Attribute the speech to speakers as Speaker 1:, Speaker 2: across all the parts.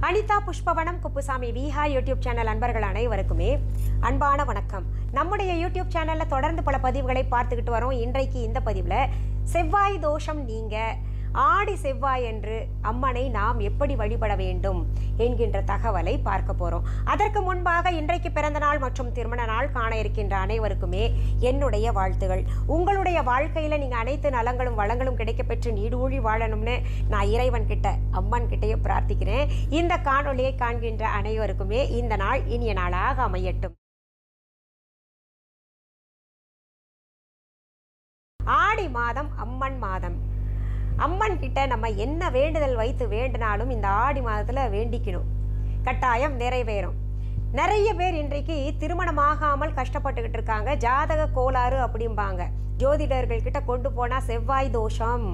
Speaker 1: Anitha Pushpavanam Kuppusamy Viha YouTube channel அன்பர்கள் அனைவருக்குமே அன்பான வணக்கம். நம்முடைய YouTube சேனல்ல தொடர்ந்து பல பதிவுகளை பார்த்துக்கிட்டு வரோம். இன்றைக்கு இந்த பதிவுல செவ்வாய் தோஷம் நீங்க ஆடி செவ்வாய் என்று அம்மனை நாம் எப்படி வழிபட வேண்டும் என்கின்ற தகவலை பார்க்க போறோம். அதற்கு முன்பாக இன்றைக்கு பிறந்த நாள் மற்றும் திருமண நாள் காண இருக்கின்ற அனைவருக்குமே என்னுடைய வாழ்த்துகள். உங்களுடைய வாழ்க்கையில நீங்க அனைத்து நலங்களும் வளங்களும் கிடைக்கப்பெற்று நீடூழி வாழணும்னு நான் இறைவன் கிட்ட அம்மன் கிட்டையே பிரார்த்திக்கிறேன். இந்த காணொளியை காண்கின்ற அனைவருக்குமே இந்த நாள் இனிய நாளாக அமையட்டும். ஆடி மாதம் அம்மன் மாதம். அம்மன் கிட்ட நம்ம என்ன வேண்டுதல் வைத்து வேண்டினாலும் இந்த ஆடி மாதத்துல வேண்டிக்கணும், கட்டாயம் நிறைவேறும். நிறைய பேர் இன்றைக்கு திருமணமாகாமல் கஷ்டப்பட்டுக்கிட்டு இருக்காங்க. ஜாதக கோளாறு அப்படிம்பாங்க. ஜோதிடர்கள் கிட்ட கொண்டு போனா செவ்வாய் தோஷம்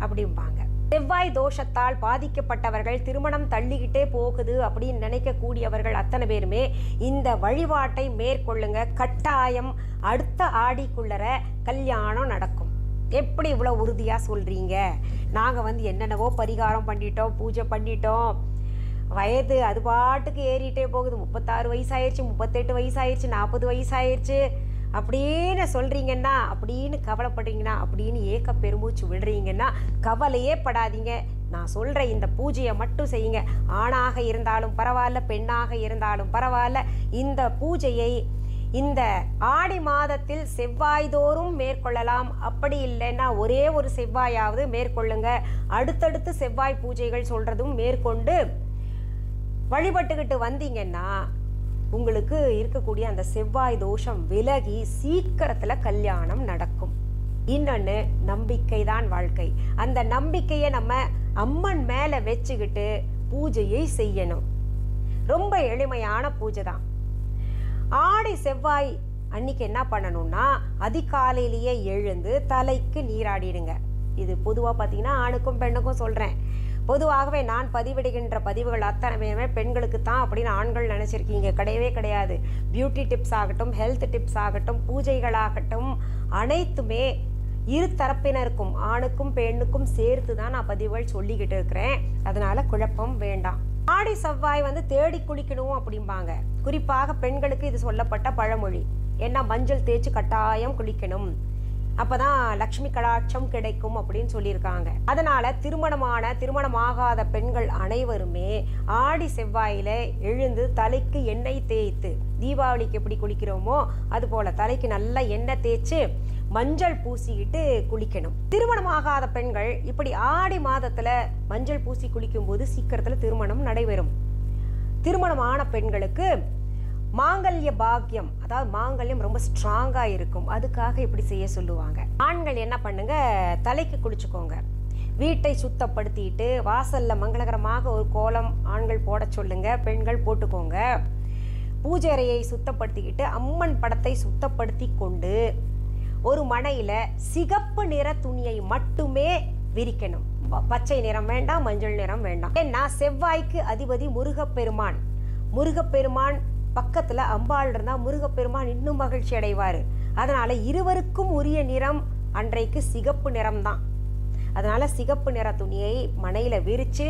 Speaker 1: அப்படிம்பாங்க. செவ்வாய் தோஷத்தால் பாதிக்கப்பட்டவர்கள், திருமணம் தள்ளிக்கிட்டே போகுது அப்படின்னு நினைக்கக்கூடியவர்கள் அத்தனை பேருமே இந்த வழிபாட்டை மேற்கொள்ளுங்க. கட்டாயம் அடுத்த ஆடிக்குள்ளர கல்யாணம் நடக்கும். எப்படி இவ்வளோ உறுதியாக சொல்கிறீங்க? நாங்கள் என்னென்னவோ பரிகாரம் பண்ணிட்டோம், பூஜை பண்ணிட்டோம், வயது அது பாட்டுக்கு ஏறிட்டே போகுது, 36 வயசாயிருச்சு, 38 வயசாயிருச்சு, 40 வயசாயிருச்சு அப்படின்னு சொல்கிறீங்கன்னா, அப்படின்னு கவலைப்படுறீங்கன்னா, அப்படின்னு ஏக்க பெருமூச்சு விடுறீங்கன்னா கவலையே படாதீங்க. நான் சொல்கிற இந்த பூஜையை மட்டும் செய்யுங்க. ஆணாக இருந்தாலும் பரவாயில்ல, பெண்ணாக இருந்தாலும் பரவாயில்ல. இந்த பூஜையை இந்த ஆடி மாதத்தில் செவ்வாய்தோறும் மேற்கொள்ளலாம். அப்படி இல்லைன்னா ஒரே ஒரு செவ்வாயாவது மேற்கொள்ளுங்க. அடுத்தடுத்து செவ்வாய் பூஜைகள் சொல்கிறதும் மேற்கொண்டு வழிபட்டுக்கிட்டு வந்தீங்கன்னா உங்களுக்கு இருக்கக்கூடிய அந்த செவ்வாய் தோஷம் விலகி சீக்கிரத்தில் கல்யாணம் நடக்கும். இன்னொன்று, நம்பிக்கை தான் வாழ்க்கை. அந்த நம்பிக்கையை நம்ம அம்மன் மேலே வச்சுக்கிட்டு பூஜையை செய்யணும். ரொம்ப எளிமையான பூஜை தான். ஆடி செவ்வாய் அன்னைக்கு என்ன பண்ணணும்னா, அதிகாலையிலேயே எழுந்து தலைக்கு நீராடிடுங்க. இது பொதுவாக பார்த்தீங்கன்னா ஆணுக்கும் பெண்ணுக்கும் சொல்கிறேன். பொதுவாகவே நான் பதிவிடுகின்ற பதிவுகள் அத்தனையுமே பெண்களுக்கு தான் அப்படின்னு ஆண்கள் நினச்சிருக்கீங்க. கிடையவே கிடையாது. பியூட்டி டிப்ஸ் ஆகட்டும், ஹெல்த் டிப்ஸ் ஆகட்டும், பூஜைகளாகட்டும், அனைத்துமே இரு தரப்பினருக்கும் ஆணுக்கும் பெண்ணுக்கும் சேர்த்து தான் நான் பதிவுகள் சொல்லிக்கிட்டு இருக்கிறேன். அதனால குழப்பம் வேண்டாம். ஆடி செவ்வாய் தேடி குளிக்கணும் அப்படிம்பாங்க. குறிப்பாக பெண்களுக்கு இது சொல்லப்பட்ட பழமொழி. ஏன்னா மஞ்சள் தேய்ச்சி கட்டாயம் குளிக்கணும், அப்பதான் லக்ஷ்மி கடாட்சம் கிடைக்கும் அப்படின்னு சொல்லியிருக்காங்க. அதனால திருமணமாகாத பெண்கள் அனைவருமே ஆடி செவ்வாயில எழுந்து தலைக்கு எண்ணெய் தேய்த்து, தீபாவளிக்கு எப்படி குளிக்கிறோமோ அது போல தலைக்கு நல்லா எண்ணெய் தேய்ச்சி மஞ்சள் பூசிக்கிட்டு குளிக்கணும். திருமணமாகாத பெண்கள் இப்படி ஆடி மாதத்துல மஞ்சள் பூசி குளிக்கும் போது சீக்கிரத்துல திருமணம் நடைபெறும். திருமணமான பெண்களுக்கு மாங்கல்ய பாக்கியம், அதாவது மாங்கல்யம் ரொம்ப ஸ்ட்ராங்கா இருக்கும். அதுக்காக இப்படி செய்ய சொல்லுவாங்க. ஆண்கள் என்ன பண்ணுங்க, தலைக்கு குளிச்சுக்கோங்க. வீட்டை சுத்தப்படுத்திட்டு வாசல்ல மங்களகரமாக ஒரு கோலம் ஆண்கள் போட சொல்லுங்க, பெண்கள் போட்டுக்கோங்க. பூஜை அறையை சுத்தப்படுத்திக்கிட்டு அம்மன் படத்தை சுத்தப்படுத்தி கொண்டு ஒரு மனையில சிகப்பு நிற துணியை மட்டுமே விரிக்கணும். பச்சை நிறம் வேண்டாம், மஞ்சள் நிறம் வேண்டாம். ஏன்னா செவ்வாய்க்கு அதிபதி முருகப்பெருமான். முருகப்பெருமான் பக்கத்துல அம்பாள் இருந்தா முருகப்பெருமான் இன்னும் மகிழ்ச்சி அடைவார். அதனால இருவருக்கும் உரிய நிறம் அன்றைக்கு சிகப்பு நிறம் தான். அதனால சிகப்பு நிற துணியை மனையில விரிச்சு,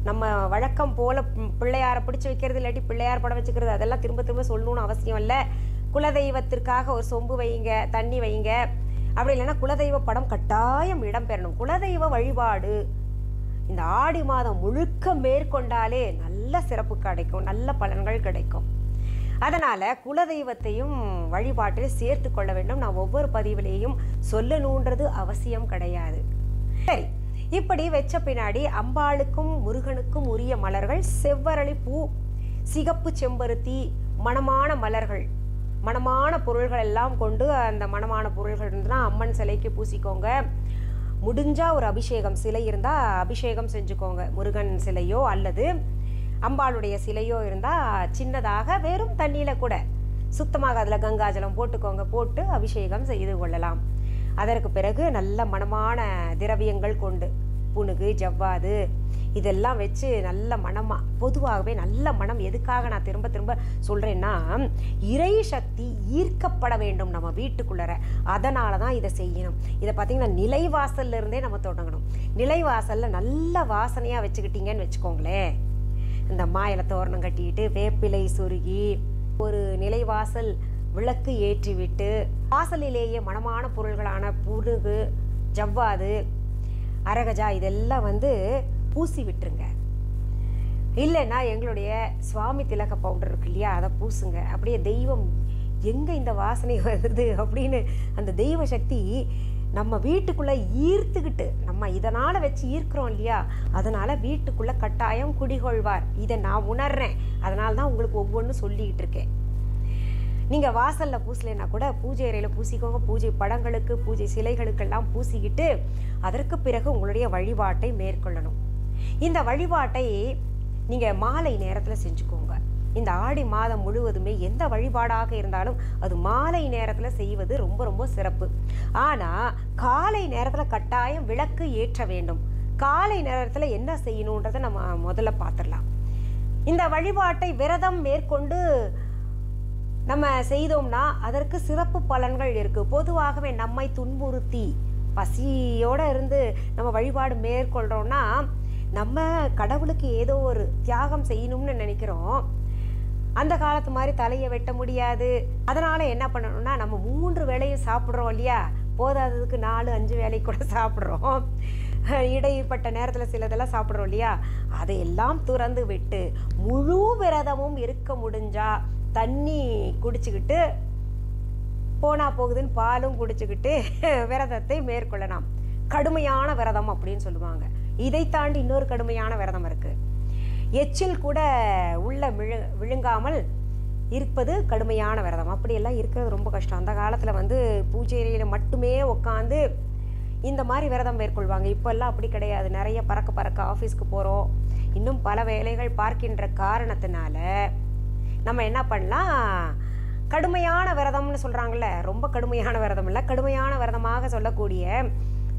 Speaker 1: நம்ம வழக்கம் போல பிள்ளையாரை பிடிச்சி வைக்கிறது, இல்லாட்டி பிள்ளையார் படம் வச்சுக்கிறது, அதெல்லாம் திரும்ப திரும்ப சொல்லணும்னு அவசியம் இல்லை. குலதெய்வத்திற்காக ஒரு சொம்பு வைங்க, தண்ணி வைங்க. அப்படி இல்லைன்னா குலதெய்வ படம் கட்டாயம் இடம்பெறணும். குலதெய்வ வழிபாடு இந்த ஆடி மாதம் முழுக்க மேற்கொண்டாலே நல்ல சிறப்பு கிடைக்கும், நல்ல பலன்கள் கிடைக்கும். அதனால குலதெய்வத்தையும் வழிபாட்டில் சேர்த்து கொள்ள வேண்டும். நான் ஒவ்வொரு பதிவிலையும் சொல்லணுன்றது அவசியம் கிடையாது. சரி, இப்படி வச்ச பின்னாடி அம்பாளுக்கும் முருகனுக்கும் உரிய மலர்கள் செவ்வரளி பூ, சிகப்பு செம்பருத்தி, மணமான மலர்கள், மணமான பொருள்கள் எல்லாம் கொண்டு அந்த மணமான பொருள்கள் இருந்தால் அம்மன் சிலைக்கு பூசிக்கோங்க. முடிஞ்சா ஒரு அபிஷேகம் சிலை இருந்தால் அபிஷேகம் செஞ்சுக்கோங்க. முருகன் சிலையோ அல்லது அம்பாளுடைய சிலையோ இருந்தால் சின்னதாக வெறும் தண்ணியில் கூட சுத்தமாக அதில் கங்காஜலம் போட்டுக்கோங்க. போட்டு அபிஷேகம் செய்து கொள்ளலாம். அதற்கு பிறகு நல்ல மணமான திரவியங்கள் கொண்டு புனுகு, ஜவ்வாது இதெல்லாம் வச்சு நல்ல மனமாக, பொதுவாகவே நல்ல மனம் எதுக்காக நான் திரும்ப திரும்ப சொல்கிறேன்னா, இறை சக்தி ஈர்க்கப்பட வேண்டும் நம்ம வீட்டுக்குள்ளற. அதனால தான் இதை செய்யணும். இதை பார்த்திங்கன்னா நிலைவாசல்ல இருந்தே நம்ம தொடங்கணும். நிலைவாசலில் நல்ல வாசனையாக வச்சுக்கிட்டீங்கன்னு வச்சுக்கோங்களேன், இந்த மாயில தோரணம் கட்டிட்டு வேப்பிலை சொருகி ஒரு நிலைவாசல் விளக்கு ஏற்றிவிட்டு வாசலிலேயே மணமான பொருள்களான புனுகு, ஜவ்வாது, அரகஜா இதெல்லாம் பூசி விட்டுருங்க. இல்லைன்னா எங்களுடைய சுவாமி திலக பவுடர் இருக்கு இல்லையா, அதை பூசுங்க. அப்படியே தெய்வம் எங்கே இந்த வாசனை வருது அப்படின்னு அந்த தெய்வ சக்தி நம்ம வீட்டுக்குள்ளே ஈர்த்துக்கிட்டு, நம்ம இதனால் வச்சு ஈர்க்கிறோம் இல்லையா, அதனால் வீட்டுக்குள்ளே கட்டாயம் குடிகொள்வார். இதை நான் உணர்றேன். அதனால தான் உங்களுக்கு ஒவ்வொன்றும் சொல்லிக்கிட்டு இருக்கேன். நீங்கள் வாசலில் பூசலைன்னா கூட பூஜை அறையில் பூசிக்கோங்க. பூஜை படங்களுக்கு, பூஜை சிலைகளுக்கெல்லாம் பூசிக்கிட்டு அதற்கு பிறகு உங்களுடைய வழிபாட்டை மேற்கொள்ளணும். இந்த வழிபாட்டை நீங்கள் மாலை நேரத்தில் செஞ்சுக்கோங்க. இந்த ஆடி மாதம் முழுவதுமே எந்த வழிபாடாக இருந்தாலும் அது மாலை நேரத்தில் செய்வது ரொம்ப ரொம்ப சிறப்பு. ஆனால் காலை நேரத்தில் கட்டாயம் விளக்கு ஏற்ற வேண்டும். காலை நேரத்தில் என்ன செய்யணுன்றதை நம்ம முதல்ல பார்த்துடலாம். இந்த வழிபாட்டை விரதம் மேற்கொண்டு நம்ம செய்தோம்னா அதற்கு சிறப்பு பலன்கள் இருக்குது. பொதுவாகவே நம்மை துன்புறுத்தி பசியோடு இருந்து நம்ம வழிபாடு மேற்கொள்கிறோம்னா நம்ம கடவுளுக்கு ஏதோ ஒரு தியாகம் செய்யணும்னு நினைக்கிறோம். அந்த காலத்து மாதிரி தலையை வெட்ட முடியாது. அதனால் என்ன பண்ணணும்னா நம்ம 3 வேளையும் சாப்பிட்றோம் இல்லையா, போதாததுக்கு 4-5 வேளை கூட சாப்பிட்றோம். இடைப்பட்ட நேரத்தில் சிலதெல்லாம் சாப்பிட்றோம் இல்லையா, அதையெல்லாம் துறந்து விட்டு முழு விரதமும் இருக்க முடிஞ்சா தண்ணி குடிச்சுக்கிட்டு போனா போகுதுன்னு பாலும் குடிச்சுக்கிட்டு விரதத்தை மேற்கொள்ளலாம். கடுமையான விரதம் அப்படின்னு சொல்லுவாங்க. இதை தாண்டி இன்னொரு கடுமையான விரதம் இருக்குது. எச்சில் கூட உள்ள விழுங்காமல் இருப்பது கடுமையான விரதம். அப்படியெல்லாம் இருக்கிறது ரொம்ப கஷ்டம். அந்த காலத்தில் பூஜையில் மட்டுமே உட்காந்து இந்த மாதிரி விரதம் மேற்கொள்வாங்க. இப்போல்லாம் அப்படி கிடையாது. நிறைய பறக்க ஆஃபீஸ்க்கு போகிறோம். இன்னும் பல வேலைகள் பார்க்கின்ற காரணத்தினால நம்ம என்ன பண்ணலாம், கடுமையான விரதம்னு சொல்கிறாங்கள்ல, ரொம்ப கடுமையான விரதம் இல்லை, கடுமையான விரதமாக சொல்லக்கூடிய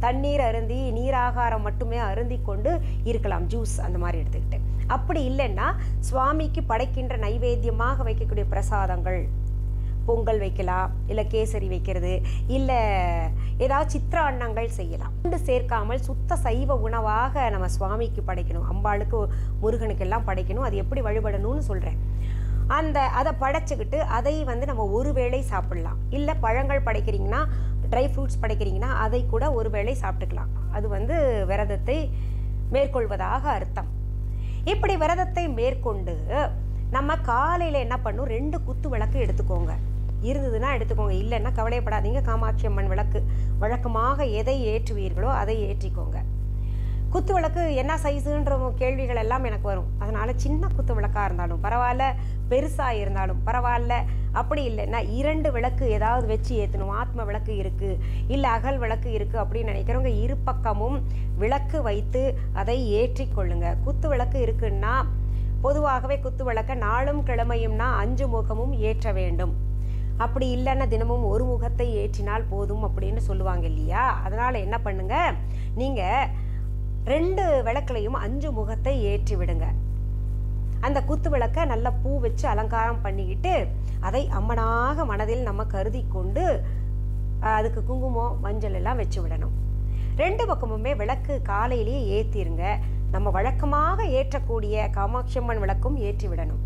Speaker 1: தண்ணீர் அருந்தி நீராகாரம் மட்டுமே அருந்தி கொண்டு இருக்கலாம். ஜூஸ் அந்த மாதிரி எடுத்துக்கிட்டு. அப்படி இல்லைன்னா சுவாமிக்கு படைக்கின்ற நைவேத்தியமாக வைக்கக்கூடிய பிரசாதங்கள், பொங்கல் வைக்கலாம், இல்லை கேசரி வைக்கிறது, இல்லை ஏதாவது சித்திரான்னங்கள் செய்யலாம். உண்டு சேர்க்காமல் சுத்த சைவ உணவாக நம்ம சுவாமிக்கு படைக்கணும். அம்பாளுக்கு, முருகனுக்கெல்லாம் படைக்கணும். அது எப்படி வழிபடணும்னு சொல்கிறேன். அதை படைச்சிக்கிட்டு அதை நம்ம ஒரு வேளை சாப்பிடலாம். இல்லை பழங்கள் படைக்கிறீங்கன்னா, ட்ரை ஃப்ரூட்ஸ் படைக்கிறீங்கன்னா அதை கூட ஒரு வேளை சாப்பிட்டுக்கலாம். அது விரதத்தை மேற்கொள்வதாக அர்த்தம். இப்படி விரதத்தை மேற்கொண்டு நம்ம காலையில் என்ன பண்ணும், 2 குத்து விளக்கு எடுத்துக்கோங்க. இருந்ததுன்னா எடுத்துக்கோங்க, இல்லைன்னா கவலைப்படாதீங்க. காமாட்சி அம்மன் விளக்கு வழக்கமாக எதை ஏற்றுவீர்களோ அதை ஏற்றிக்கோங்க. குத்து விளக்கு என்ன சைஸுன்ற கேள்விகள் எல்லாம் எனக்கு வரும். அதனால் சின்ன குத்து விளக்காக இருந்தாலும் பரவாயில்ல, பெருசாக இருந்தாலும் பரவாயில்ல. அப்படி இல்லைன்னா 2 விளக்கு ஏதாவது வச்சு ஏற்றணும். ஆத்ம விளக்கு இருக்குது, இல்லை அகல் விளக்கு இருக்குது அப்படின்னு நினைக்கிறவங்க இரு பக்கமும் விளக்கு வைத்து அதை ஏற்றி கொள்ளுங்க. குத்து விளக்கு இருக்குன்னா பொதுவாகவே குத்து விளக்க நாளும் கிழமையும்னா 5 முகமும் ஏற்ற வேண்டும். அப்படி இல்லைன்னா தினமும் ஒரு முகத்தை ஏற்றினால் போதும் அப்படின்னு சொல்லுவாங்க இல்லையா. அதனால் என்ன பண்ணுங்க, நீங்கள் 2 விளக்குலையும் 5 முகத்தை ஏற்றி விடுங்க. அந்த குத்து விளக்க நல்லா பூ வச்சு அலங்காரம் பண்ணிக்கிட்டு அதை அம்மனாக மனதில் நம்ம கருதி கொண்டு அதுக்கு குங்குமம், மஞ்சள் எல்லாம் வச்சு விடணும். 2 பக்கமுமே விளக்கு காலையிலேயே ஏற்றிருங்க. நம்ம வழக்கமாக ஏற்றக்கூடிய காமாட்சி அம்மன் விளக்கும் ஏற்றி விடணும்.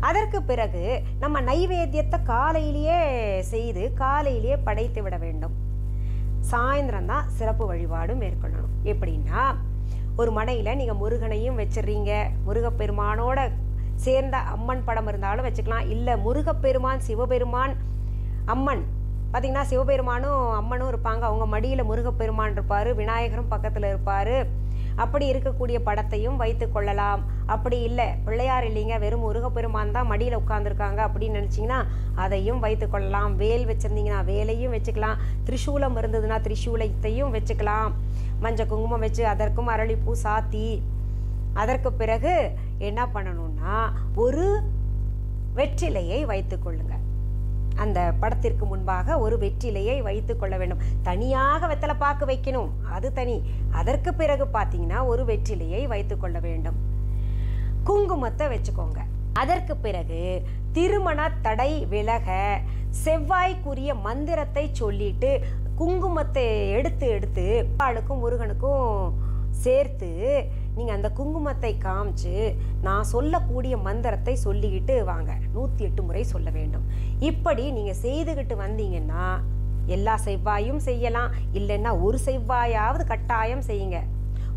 Speaker 1: அதற்கு பிறகு நம்ம நைவேத்தியத்தை காலையிலேயே செய்து காலையிலேயே படைத்து விட வேண்டும். சாயந்தரம் தான் சிறப்பு வழிபாடு மேற்கொள்ளணும். எப்படின்னா, ஒரு மனையில் நீங்கள் முருகனையும் வச்சிடுறீங்க, முருகப்பெருமானோட சேர்ந்த அம்மன் படம் இருந்தாலும் வச்சுக்கலாம். இல்லை முருகப்பெருமான், சிவபெருமான், அம்மன் பார்த்திங்கன்னா சிவபெருமானும் அம்மனும் இருப்பாங்க. அவங்க மடியில் முருகப்பெருமான் இருப்பார், விநாயகரும் பக்கத்தில் இருப்பார். அப்படி இருக்கக்கூடிய படத்தையும் வைத்து கொள்ளலாம். அப்படி இல்லை, பிள்ளையார் இல்லைங்க, வெறும் முருகப்பெருமான் தான் மடியில் உட்காந்துருக்காங்க அப்படின்னு நினச்சிங்கன்னா அதையும் வைத்து கொள்ளலாம். வேல் வச்சுருந்தீங்கன்னா வேலையும் வச்சுக்கலாம். திரிசூலம் இருந்ததுன்னா திரிசூலத்தையும் வச்சுக்கலாம். மஞ்சள் குங்குமம் வச்சு அதற்கும் அரளிப்பூ சாத்தி அதற்கு பிறகு என்ன பண்ணணும்னா ஒரு வெற்றிலையை வைத்து கொள்ளுங்க. அந்த படத்திற்கு முன்பாக ஒரு வெற்றிலையை வைத்து கொள்ள வேண்டும். தனியாக வெத்தலை பாக்கு வைக்கணும், அது தனி. அதற்கு பிறகு பார்த்தீங்கன்னா ஒரு வெற்றிலையை வைத்து கொள்ள வேண்டும். குங்குமத்தை வச்சுக்கோங்க. அதற்கு பிறகு திருமண தடை விலக செவ்வாய்க்குரிய மந்திரத்தை சொல்லிட்டு குங்குமத்தை எடுத்து எடுத்து ஆளுக்கும் முருகனுக்கும் சேர்த்து நீங்கள் அந்த குங்குமத்தை காமிச்சு நான் சொல்லக்கூடிய மந்திரத்தை சொல்லிக்கிட்டு வாங்க. 108 முறை சொல்ல வேண்டும். இப்படி நீங்கள் செய்துக்கிட்டு வந்தீங்கன்னா எல்லா செவ்வாயும் செய்யலாம், இல்லைன்னா ஒரு செவ்வாயாவது கட்டாயம் செய்யுங்க.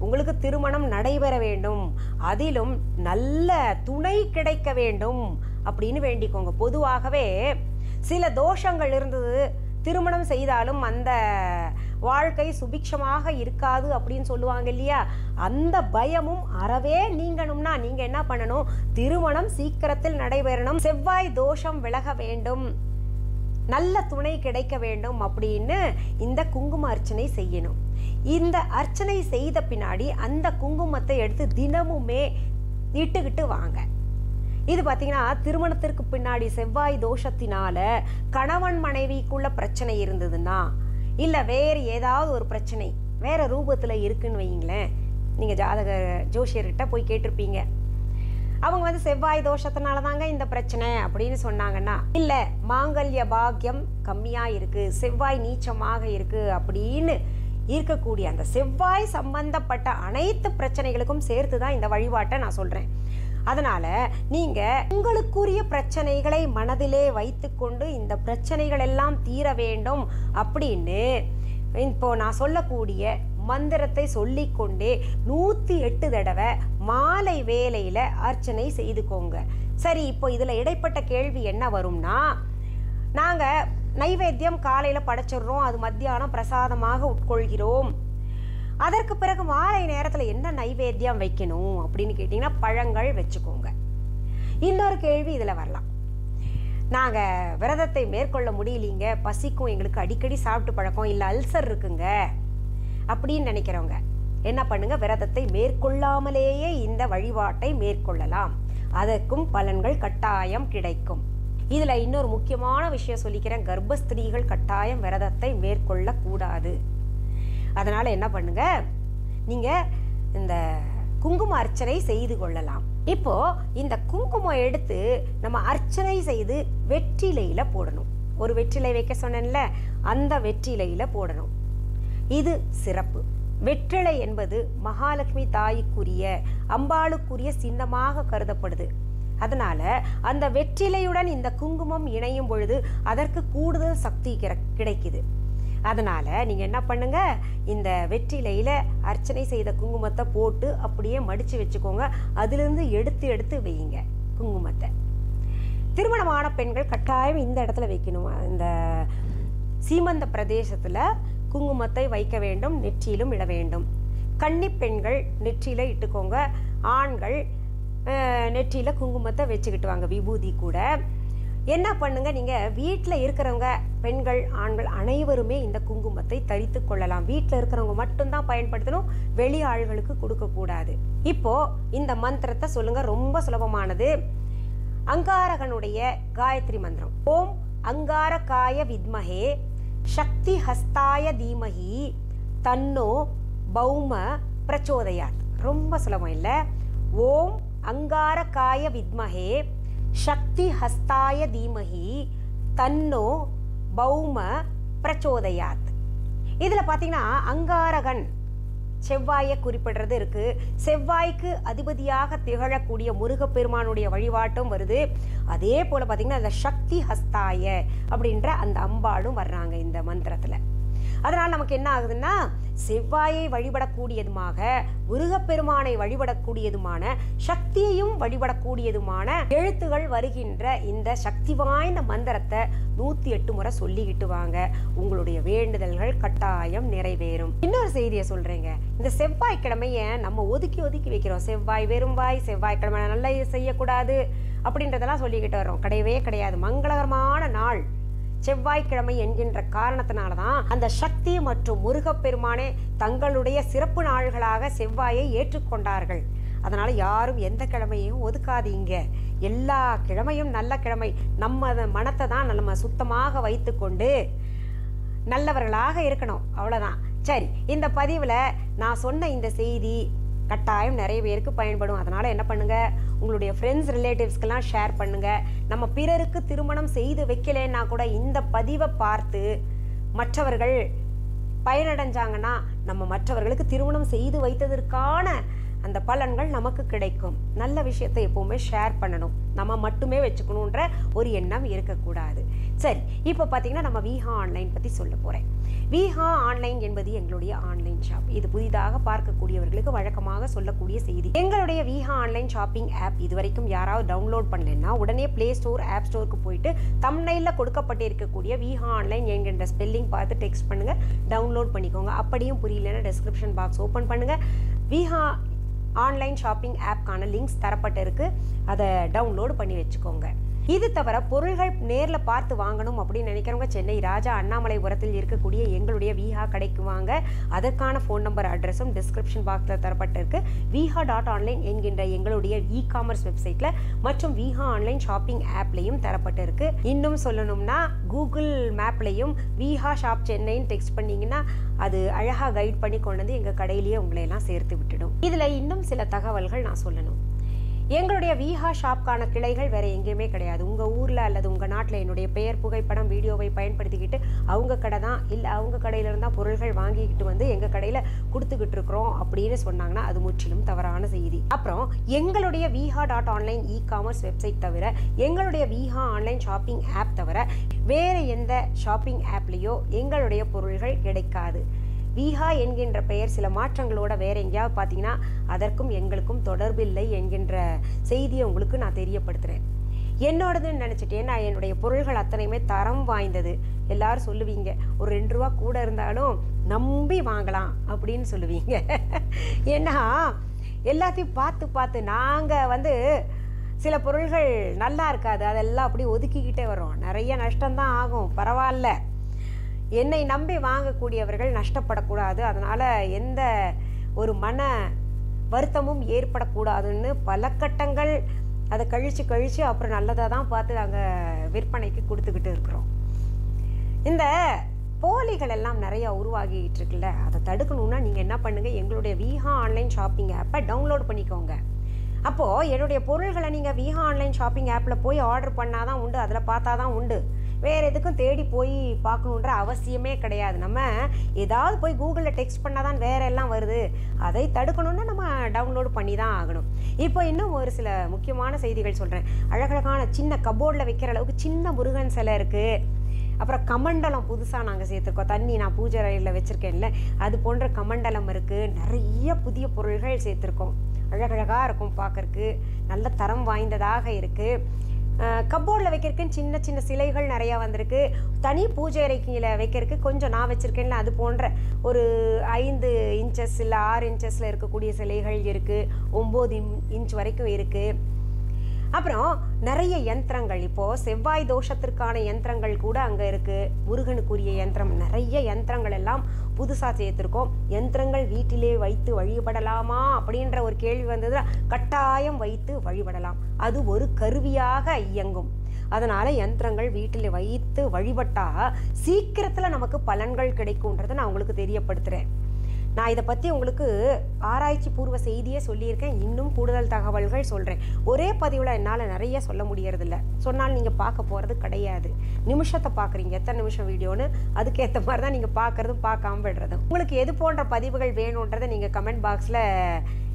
Speaker 1: உங்களுக்கு திருமணம் நடைபெற வேண்டும், அதிலும் நல்ல துணை கிடைக்க வேண்டும் அப்படின்னு வேண்டிக்கோங்க. பொதுவாகவே சில தோஷங்கள் இருந்தது, திருமணம் செய்தாலும் அந்த வாழ்க்கை சுபிக்ஷமாக இருக்காது அப்படின்னு சொல்லுவாங்க இல்லையா? அந்த பயமும் அறவே நீங்கணும்னா நீங்கள் என்ன பண்ணணும்? திருமணம் சீக்கிரத்தில் நடைபெறணும், செவ்வாய் தோஷம் விலக வேண்டும், நல்ல துணை கிடைக்க வேண்டும் அப்படின்னு இந்த குங்கும அர்ச்சனை செய்யணும். இந்த அர்ச்சனை செய்த பின்னாடி அந்த குங்குமத்தை எடுத்து தினமுமே இட்டுக்கிட்டு வாங்க. இது பார்த்தீங்கன்னா திருமணத்திற்கு பின்னாடி செவ்வாய் தோஷத்தினால கணவன் மனைவிக்குள்ள பிரச்சனை இருந்ததுன்னா, இல்லை வேறு ஏதாவது ஒரு பிரச்சனை வேறு ரூபத்தில் இருக்குன்னு வைங்களேன், நீங்கள் ஜாதக ஜோஷியர்கிட்ட போய் கேட்டிருப்பீங்க. அவங்க வந்து செவ்வாய் தோஷத்தினால தாங்க இந்த பிரச்சனை அப்படின்னு சொன்னாங்கன்னா, இல்லை மாங்கல்ய பாக்கியம் கம்மியாக இருக்குது, செவ்வாய் நீச்சமாக இருக்குது அப்படின்னு இருக்கக்கூடிய அந்த செவ்வாய் சம்பந்தப்பட்ட அனைத்து பிரச்சனைகளுக்கும் சேர்த்து தான் இந்த வழிபாட்டை நான் சொல்கிறேன். அதனால் நீங்கள் உங்களுக்குரிய பிரச்சனைகளை மனதிலே வைத்துக்கொண்டு இந்த பிரச்சனைகள் எல்லாம் தீர வேண்டும் அப்படின்னு இப்போ நான் சொல்லக்கூடிய மந்திரத்தை சொல்லிக்கொண்டே 108 தடவை மாலை வேளையில் அர்ச்சனை செய்துக்கோங்க. சரி, இப்போ இதில் இடைப்பட்ட கேள்வி என்ன வரும்னா, நாங்கள் நைவேத்தியம் காலையில் படைச்சிடுறோம், அது மத்தியானம் பிரசாதமாக உட்கொள்கிறோம், அதற்கு பிறகு மாலை நேரத்தில் என்ன நைவேத்தியம் வைக்கணும் அப்படின்னு கேட்டிங்கன்னா பழங்கள் வச்சுக்கோங்க. இன்னொரு கேள்வி இதில் வரலாம், நாங்கள் விரதத்தை மேற்கொள்ள முடியலீங்க, பசிக்கும், எங்களுக்கு அடிக்கடி சாப்பிட்டு பழக்கம், இல்லை அல்சர் இருக்குங்க அப்படின்னு நினைக்கிறவங்க என்ன பண்ணுங்க, விரதத்தை மேற்கொள்ளாமலேயே இந்த வழிபாட்டை மேற்கொள்ளலாம், அதற்கும் பலன்கள் கட்டாயம் கிடைக்கும். இதில் இன்னொரு முக்கியமான விஷயம் சொல்லிக்கிறேன், கர்ப்பஸ்திரீகள் கட்டாயம் விரதத்தை மேற்கொள்ளக்கூடாது. அதனால் என்ன பண்ணுங்க, நீங்கள் இந்த குங்கும அர்ச்சனை செய்து கொள்ளலாம். இப்போ இந்த குங்குமம் எடுத்து நம்ம அர்ச்சனை செய்து வெற்றிலையில் போடணும். ஒரு வெற்றிலை வைக்க சொன்னேன்ல, அந்த வெற்றிலையில் போடணும். இது சிறப்பு. வெற்றிலை என்பது மகாலட்சுமி தாய்க்குரிய, அம்பாளுக்குரிய சின்னமாக கருதப்படுது. அதனால அந்த வெற்றிலையுடன் இந்த குங்குமம் இணையும் பொழுது அதற்கு கூடுதல் சக்தி கிடைக்குது. அதனால நீங்க என்ன பண்ணுங்க, இந்த வெற்றிலையில அர்ச்சனை செய்த குங்குமத்தை போட்டு அப்படியே மடிச்சு வச்சுக்கோங்க. அதிலிருந்து எடுத்து எடுத்து வையுங்க குங்குமத்தை. திருமணமான பெண்கள் கட்டாயம் இந்த இடத்துல வைக்கணும். இந்த சீமந்த பிரதேசத்துல குங்குமத்தை வைக்க வேண்டும், நெற்றியிலும் இட வேண்டும். கன்னி பெண்கள் நெற்றியில இட்டுக்கோங்க, ஆண்கள் நெற்றியில குங்குமத்தை வச்சுக்கிட்டு வாங்க, விபூதி கூட. என்ன பண்ணுங்க, நீங்கள் வீட்டில் இருக்கிறவங்க பெண்கள் ஆண்கள் அனைவருமே இந்த குங்குமத்தை தரித்து கொள்ளலாம். வீட்டில் இருக்கிறவங்க மட்டும்தான் பயன்படுத்தணும், வெளி ஆள்களுக்கு கொடுக்கக்கூடாது. இப்போ இந்த மந்திரத்தை சொல்லுங்க, ரொம்ப சுலபமானது. அங்காரகனுடைய காயத்ரி மந்திரம், ஓம் அங்காரகாய வித்மஹே சக்தி ஹஸ்தாய தீமஹி தன்னோ பௌம பிரச்சோதயாத். ரொம்ப சுலபம் இல்லை? ஓம் அங்காரகாய வித்மஹே சக்தி ஹஸ்தாய தீமஹி தன்னோ பௌம பிரச்சோதயாத். இதில் பார்த்தீங்கன்னா அங்காரகன் செவ்வாயை குறிப்பிடுறது இருக்கு. செவ்வாய்க்கு அதிபதியாக திகழக்கூடிய முருகப்பெருமானுடைய வழிபாட்டும் வருது. அதே போல் பார்த்தீங்கன்னா அந்த சக்தி ஹஸ்தாய அப்படின்ற அந்த அம்பாளும் வர்றாங்க இந்த மந்திரத்தில். அதனால் நமக்கு என்ன ஆகுதுன்னா, செவ்வாயை வழிபடக்கூடியதுமாக, முருகப்பெருமானை வழிபடக்கூடியதுமான, சக்தியையும் வழிபடக்கூடியதுமான எழுத்துகள் வருகின்ற இந்த சக்தி வாய்ந்த மந்திரத்தை 108 முறை சொல்லிக்கிட்டு வாங்க. உங்களுடைய வேண்டுதல்கள் கட்டாயம் நிறைவேறும். இன்னொரு செய்தியை சொல்றேங்க, இந்த செவ்வாய்க்கிழமையை நம்ம ஒதுக்கி ஒதுக்கி வைக்கிறோம். செவ்வாய் வெறும்பாய், செவ்வாய்க்கிழமை நல்லா செய்யக்கூடாது அப்படின்றதெல்லாம் சொல்லிக்கிட்டு வரோம். கிடையவே கிடையாது. மங்களகரமான நாள் செவ்வாய்க்கிழமை என்கின்ற காரணத்தினால தான் அந்த சக்தி மற்றும் முருகப்பெருமானே தங்களுடைய சிறப்பு நாள்களாக செவ்வாயை ஏற்றுக்கொண்டார்கள். அதனால் யாரும் எந்த கிழமையும் ஒதுக்காதீங்க. எல்லா கிழமையும் நல்ல கிழமை. நம்ம மனத்தை தான் நம்ம சுத்தமாக வைத்து கொண்டு நல்லவர்களாக இருக்கணும், அவ்வளோதான். சரி, இந்த பதிவில் நான் சொன்ன இந்த செய்தி கட்டாயம் நிறைய பேருக்கு பயன்படும். அதனால் என்ன பண்ணுங்கள், உங்களுடைய ஃப்ரெண்ட்ஸ் ரிலேட்டிவ்ஸ்க்கெல்லாம் ஷேர் பண்ணுங்கள். நம்ம பிறருக்கு திருமணம் செய்து வைக்கலைன்னா கூட இந்த பதிவை பார்த்து மற்றவர்கள் பயனடைஞ்சாங்கன்னா நம்ம மற்றவர்களுக்கு திருமணம் செய்து வைத்ததற்கான அந்த பலன்கள் நமக்கு கிடைக்கும். நல்ல விஷயத்தை எப்பவுமே ஷேர் பண்ணணும், நம்ம மட்டுமே வச்சுக்கணுன்ற ஒரு எண்ணம் இருக்கக்கூடாது. சரி, இப்போ பார்த்தீங்கன்னா நம்ம விஹா ஆன்லைன் பற்றி சொல்ல போகிறேன். விஹா ஆன்லைன் என்பது எங்களுடைய ஆன்லைன் ஷாப். இது புதிதாக பார்க்கக்கூடியவர்களுக்கு வழக்கமாக சொல்லக்கூடிய செய்தி. எங்களுடைய விஹா ஆன்லைன் ஷாப்பிங் ஆப் இதுவரைக்கும் யாராவது டவுன்லோட் பண்ணலன்னா உடனே பிளே ஸ்டோர், ஆப் ஸ்டோருக்கு போயிட்டு தம்ப்நெயில்ல கொடுக்கப்பட்டிருக்கக்கூடிய விஹா ஆன்லைன் என்கின்ற ஸ்பெல்லிங் பார்த்து டெக்ஸ்ட் பண்ணுங்க, டவுன்லோட் பண்ணிக்கோங்க. அப்படியும் புரியலன்னா டிஸ்கிரிப்ஷன் பாக்ஸ் ஓப்பன் பண்ணுங்க. விஹா ஆன்லைன் ஷாப்பிங் ஆப்கான லிங்க்ஸ் தரப்பட்டு இருக்கு, அதை டவுன்லோட் பண்ணி வச்சுக்கோங்க. இது தவிர பொருள்கள் நேரில் பார்த்து வாங்கணும் அப்படின்னு நினைக்கிறவங்க சென்னை ராஜா அண்ணாமலைபுரத்தில் இருக்கக்கூடிய எங்களுடைய விஹா கடைக்கு வாங்க. அதற்கான ஃபோன் நம்பர், அட்ரஸும் டிஸ்கிரிப்ஷன் பாக்ஸில் தரப்பட்டிருக்கு. viha.online என்கின்ற எங்களுடைய இ-காமர்ஸ் வெப்சைட்டில் மற்றும் விஹா ஆன்லைன் ஷாப்பிங் ஆப்லையும் தரப்பட்டிருக்கு. இன்னும் சொல்லணும்னா கூகுள் மேப்லையும் விஹா ஷாப் சென்னைன்னு டெக்ஸ்ட் பண்ணிங்கன்னா அது அழகாக கைட் பண்ணி கொண்டு வந்து எங்கள் கடையிலேயே உங்களை எல்லாம் சேர்த்து விட்டுடும். இதில் இன்னும் சில தகவல்கள் நான் சொல்லணும். எங்களுடைய விஹா ஷாப்கான கிளைகள் வேறு எங்கேயுமே கிடையாது. உங்கள் ஊரில் அல்லது உங்கள் நாட்டில் என்னுடைய பெயர், புகைப்படம், வீடியோவை பயன்படுத்திக்கிட்டு அவங்க கடை தான் இல்லை அவங்க கடையிலிருந்து தான் பொருள்கள் வாங்கிக்கிட்டு வந்து எங்கள் கடையில் கொடுத்துக்கிட்டு இருக்கிறோம் அப்படின்னு சொன்னாங்கன்னா அது முற்றிலும் தவறான செய்தி. அப்புறம் எங்களுடைய viha.online இ-காமர்ஸ் வெப்சைட் தவிர, எங்களுடைய விஹா ஆன்லைன் ஷாப்பிங் ஆப் தவிர வேறு எந்த ஷாப்பிங் ஆப்லேயோ எங்களுடைய பொருள்கள் கிடைக்காது. விஹா என்கின்ற பெயர் சில மாற்றங்களோட வேற எங்கேயாவது பார்த்தீங்கன்னா அதற்கும் எங்களுக்கும் தொடர்பில்லை என்கின்ற செய்தியை உங்களுக்கு நான் தெரியப்படுத்துகிறேன். என்னோடதுன்னு நினச்சிட்டு, ஏன்னா என்னுடைய பொருள்கள் அத்தனையுமே தரம் வாய்ந்தது. எல்லாரும் சொல்லுவீங்க ஒரு 2 ரூபா கூட இருந்தாலும் நம்பி வாங்கலாம் அப்படின்னு சொல்லுவீங்க. ஏன்னா எல்லாத்தையும் பார்த்து நாங்கள் சில பொருள்கள் நல்லா இருக்காது, அதெல்லாம் அப்படி ஒதுக்கிக்கிட்டே வரோம். நிறைய நஷ்டம்தான் ஆகும், பரவாயில்ல. என்னை நம்பி வாங்கக்கூடியவர்கள் நஷ்டப்படக்கூடாது, அதனால் எந்த ஒரு மன வருத்தமும் ஏற்படக்கூடாதுன்னு பல கட்டங்கள் அதை கழித்து அப்புறம் நல்லதாக தான் பார்த்து நாங்கள் விற்பனைக்கு கொடுத்துக்கிட்டு இருக்கிறோம். இந்த போலிகள் எல்லாம் நிறையா உருவாகிட்டு இருக்குல்ல, அதை தடுக்கணுன்னா நீங்கள் என்ன பண்ணுங்கள், எங்களுடைய விஹா ஆன்லைன் ஷாப்பிங் ஆப்பை டவுன்லோட் பண்ணிக்கோங்க. அப்போது என்னுடைய பொருள்களை நீங்கள் விஹா ஆன்லைன் ஷாப்பிங் ஆப்பில் போய் ஆர்டர் பண்ணால் தான் உண்டு, அதில் பார்த்தா தான் உண்டு. வேறு எதுக்கும் தேடி போய் பார்க்கணுன்ற அவசியமே கிடையாது. நம்ம ஏதாவது போய் கூகுளில் டெக்ஸ்ட் பண்ணால் தான் வேற எல்லாம் வருது. அதை தடுக்கணும்னா நம்ம டவுன்லோட் பண்ணி தான் ஆகணும். இப்போ இன்னும் ஒரு சில முக்கியமான செய்திகள் சொல்கிறேன். அழகழகான சின்ன கபோர்டில் வைக்கிற அளவுக்கு சின்ன முருகன் சிலை இருக்குது. அப்புறம் கமண்டலம் புதுசாக நாங்கள் சேர்த்துருக்கோம். தண்ணி நான் பூஜை அறையில் வச்சுருக்கேன்ல, அது போன்ற கமண்டலம் இருக்குது. நிறைய புதிய பொருள்கள் சேர்த்துருக்கோம். அழகழகாக இருக்கும் பார்க்கறக்கு, நல்ல தரம் வாய்ந்ததாக இருக்குது. கப்போர்டில் வைக்கிறதுக்குன்னு சின்ன சின்ன சிலைகள் நிறையா வந்திருக்கு. தனி பூஜை அறைக்கில் வைக்கிறதுக்கு கொஞ்சம் நான் வச்சுருக்கேன்ல, அது போன்ற ஒரு 5 இன்ச்சஸ் இல்லை 6 இன்ச்சஸில் இருக்கக்கூடிய சிலைகள் இருக்குது. 9 இன்ச் வரைக்கும் இருக்குது. அப்புறம் நிறைய யந்திரங்கள், இப்போது செவ்வாய் தோஷத்திற்கான யந்திரங்கள் கூட அங்கே இருக்குது. முருகனுக்குரிய யந்திரம், நிறைய யந்திரங்கள் எல்லாம் புதுசாக சேர்த்துருக்கோம். யந்திரங்கள் வீட்டிலே வைத்து வழிபடலாமா அப்படின்ற ஒரு கேள்வி வந்ததுன்னா கட்டாயம் வைத்து வழிபடலாம். அது ஒரு கருவியாக இயங்கும். அதனால் யந்திரங்கள் வீட்டில் வைத்து வழிபட்டால் சீக்கிரத்தில் நமக்கு பலன்கள் கிடைக்கும்ன்றதை நான் உங்களுக்கு தெரியப்படுத்துகிறேன். நான் இதை பற்றி உங்களுக்கு ஆராய்ச்சி பூர்வ செய்தியே சொல்லியிருக்கேன். இன்னும் கூடுதல் தகவல்கள் சொல்கிறேன். ஒரே பதிவில் என்னால் நிறைய சொல்ல முடியறதில்ல. சொன்னால் நீங்கள் பார்க்க போகிறது கிடையாது. நிமிஷத்தை பார்க்குறீங்க, எத்தனை நிமிஷம் வீடியோன்னு, அதுக்கேற்ற மாதிரி தான் நீங்கள் பார்க்குறதும் பார்க்காம விடுறதும். உங்களுக்கு எது போன்ற பதிவுகள் வேணுன்றதை நீங்கள் கமெண்ட் பாக்ஸில்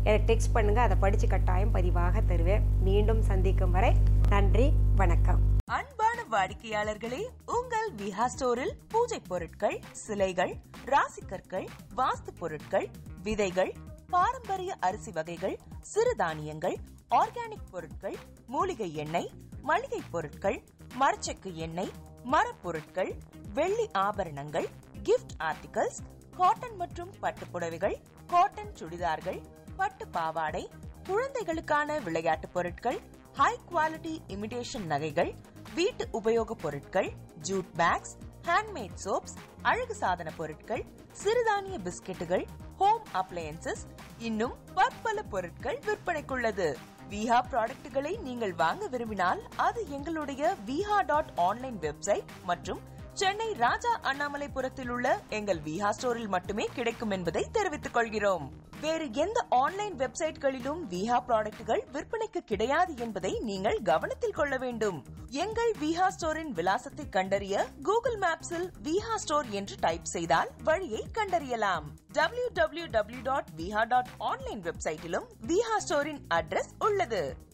Speaker 1: எனக்கு டெக்ஸ்ட் பண்ணுங்கள். அதை படித்து கட்டாயம் பதிவாக தருவேன். மீண்டும் சந்திக்கும் வரை நன்றி, வணக்கம்.
Speaker 2: அன்பான வாடிக்கையாளர்களே, உங்கள் விஹா ஸ்டோரில் பூஜை பொருட்கள், சிலைகள், ராசிக்கற்கள், வாஸ்து பொருட்கள், விதைகள், பாரம்பரிய அரிசி வகைகள், சிறுதானியங்கள், ஆர்கானிக் பொருட்கள், மூலிகை எண்ணெய், மளிகை பொருட்கள், மரச்செக்கு எண்ணெய், மரப்பொருட்கள், வெள்ளி ஆபரணங்கள், கிஃப்ட் ஆர்டிகல்ஸ், காட்டன் மற்றும் பட்டு புடவைகள், காட்டன் சுடிதார்கள், பட்டு பாவாடை, குழந்தைகளுக்கான விளையாட்டு பொருட்கள், ஹை குவாலிட்டி இமிடேஷன் நகைகள், வீட்டு உபயோக பொருட்கள், ஜூட் பேக்ஸ், ஹேண்ட்மேட் சோப்ஸ், அழகு சாதன பொருட்கள், சிறுதானிய பிஸ்கெட்டுகள், ஹோம் அப்ளையன்சஸ், இன்னும் பற்பல பொருட்கள் விற்பனைக்குள்ளது. விஹா ப்ராடக்ட்களை நீங்கள் வாங்க விரும்பினால் அது எங்களுடைய viha.online வெப்சைட் மற்றும் சென்னை ராஜா அண்ணாமலைபுரத்தில் உள்ள எங்கள் விஹா ஸ்டோரில் மட்டுமே கிடைக்கும் என்பதை தெரிவித்துக் கொள்கிறோம். வேறு எந்த ஆன்லைன் வெப்சைட்களிலும் விஹா ப்ராடக்ட்கள் விற்பனைக்கு கிடையாது என்பதை நீங்கள் கவனத்தில் கொள்ள வேண்டும். எங்கள் விஹா ஸ்டோரின் விலாசத்தை கண்டறிய கூகுள் மேப்ஸில் விஹா ஸ்டோர் என்று டைப் செய்தால் வழியை கண்டறியலாம். www.viha.online வெப்சைட்டிலும் விஹா ஸ்டோரின் அட்ரஸ் உள்ளது.